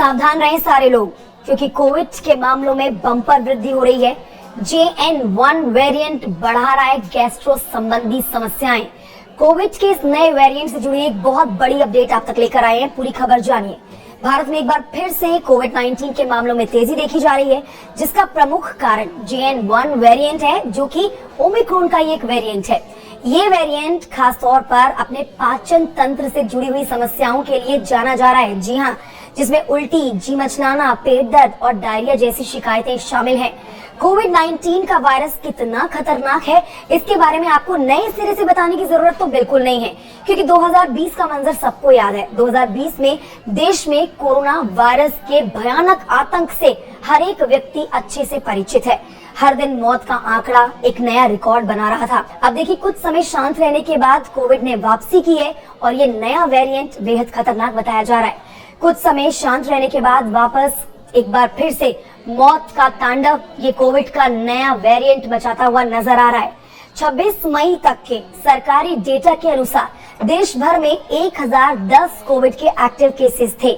सावधान रहें सारे लोग, क्योंकि कोविड के मामलों में बम्पर वृद्धि हो रही है। JN.1 वेरिएंट बढ़ा रहा है गैस्ट्रो संबंधी समस्याएं। कोविड के इस नए वेरिएंट से जुड़ी एक बहुत बड़ी अपडेट आप तक लेकर आए हैं, पूरी खबर जानिए। भारत में एक बार फिर से कोविड-19 के मामलों में तेजी देखी जा रही है, जिसका प्रमुख कारण JN.1 वेरिएंट है, जो कि ओमिक्रॉन का ही एक वेरिएंट है। ये वेरिएंट खास तौर पर अपने पाचन तंत्र से जुड़ी हुई समस्याओं के लिए जाना जा रहा है। जी हाँ, जिसमें उल्टी, जी मचलाना, पेट दर्द और डायरिया जैसी शिकायतें शामिल हैं। कोविड-19 का वायरस कितना खतरनाक है, इसके बारे में आपको नए सिरे से बताने की जरूरत तो बिल्कुल नहीं है, क्योंकि 2020 का मंजर सबको याद है। 2020 में देश में कोरोना वायरस के भयानक आतंक से हर एक व्यक्ति अच्छे से परिचित है। हर दिन मौत का आंकड़ा एक नया रिकॉर्ड बना रहा था। अब देखिए, कुछ समय शांत रहने के बाद कोविड ने वापसी की है और ये नया वेरिएंट बेहद खतरनाक बताया जा रहा है। कुछ समय शांत रहने के बाद वापस एक बार फिर से मौत का तांडव ये कोविड का नया वेरिएंट मचाता हुआ नजर आ रहा है। 26 मई तक के सरकारी डेटा के अनुसार देश भर में 1010 कोविड के एक्टिव केसेस थे,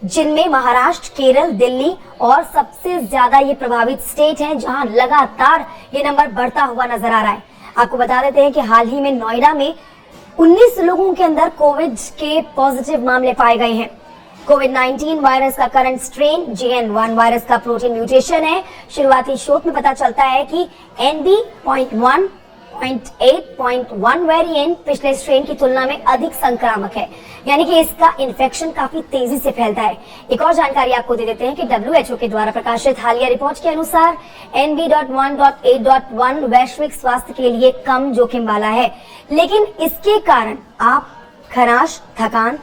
जिनमें महाराष्ट्र, केरल, दिल्ली और सबसे ज्यादा ये प्रभावित स्टेट हैं, जहां लगातार ये नंबर बढ़ता हुआ नजर आ रहा है। आपको बता देते हैं कि हाल ही में नोएडा में 19 लोगों के अंदर कोविड के पॉजिटिव मामले पाए गए हैं। कोविड-19 वायरस का करंट स्ट्रेन JN.1 वायरस का प्रोटीन म्यूटेशन है। शुरुआती शोध में पता चलता है कि NB.1.8.1 वेरिएंट पिछले स्ट्रेन की तुलना में अधिक संक्रामक है, यानी कि इसका इन्फेक्शन काफी तेजी से फैलता है। एक और जानकारी आपको दे देते हैं कि WHO के द्वारा प्रकाशित हालिया रिपोर्ट के अनुसार NB.1.8.1 वैश्विक स्वास्थ्य के लिए कम जोखिम वाला है, लेकिन इसके कारण आप खराश, थकान,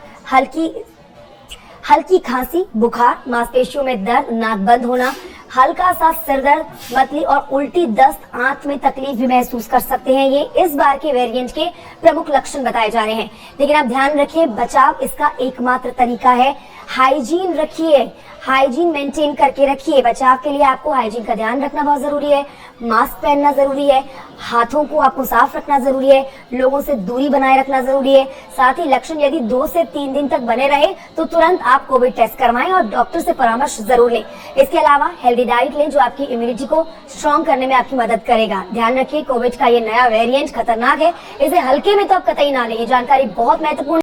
हल्की खांसी, बुखार, मांसपेशियों में दर्द, नाक बंद होना, हल्का सा सिरदर्द, मतली और उल्टी, दस्त, आंत में तकलीफ भी महसूस कर सकते हैं। ये इस बार के वेरिएंट के प्रमुख लक्षण बताए जा रहे हैं। लेकिन आप ध्यान रखिए, बचाव इसका एकमात्र तरीका है। हाइजीन रखिए, हाइजीन मेंटेन करके रखिए। बचाव के लिए आपको हाइजीन का ध्यान रखना बहुत जरूरी है। मास्क पहनना जरूरी है, हाथों को आपको साफ रखना जरूरी है, लोगों से दूरी बनाए रखना जरूरी है। साथ ही लक्षण यदि 2 से 3 दिन तक बने रहे तो तुरंत आप कोविड टेस्ट करवाएं और डॉक्टर से परामर्श जरूर लें। इसके अलावा हेल्दी डाइट लें, जो आपकी इम्यूनिटी को स्ट्रॉन्ग करने में आपकी मदद करेगा। ध्यान रखिए, कोविड का ये नया वेरिएंट खतरनाक है, इसे हल्के में तो आप कतई ना लें। ये जानकारी बहुत महत्वपूर्ण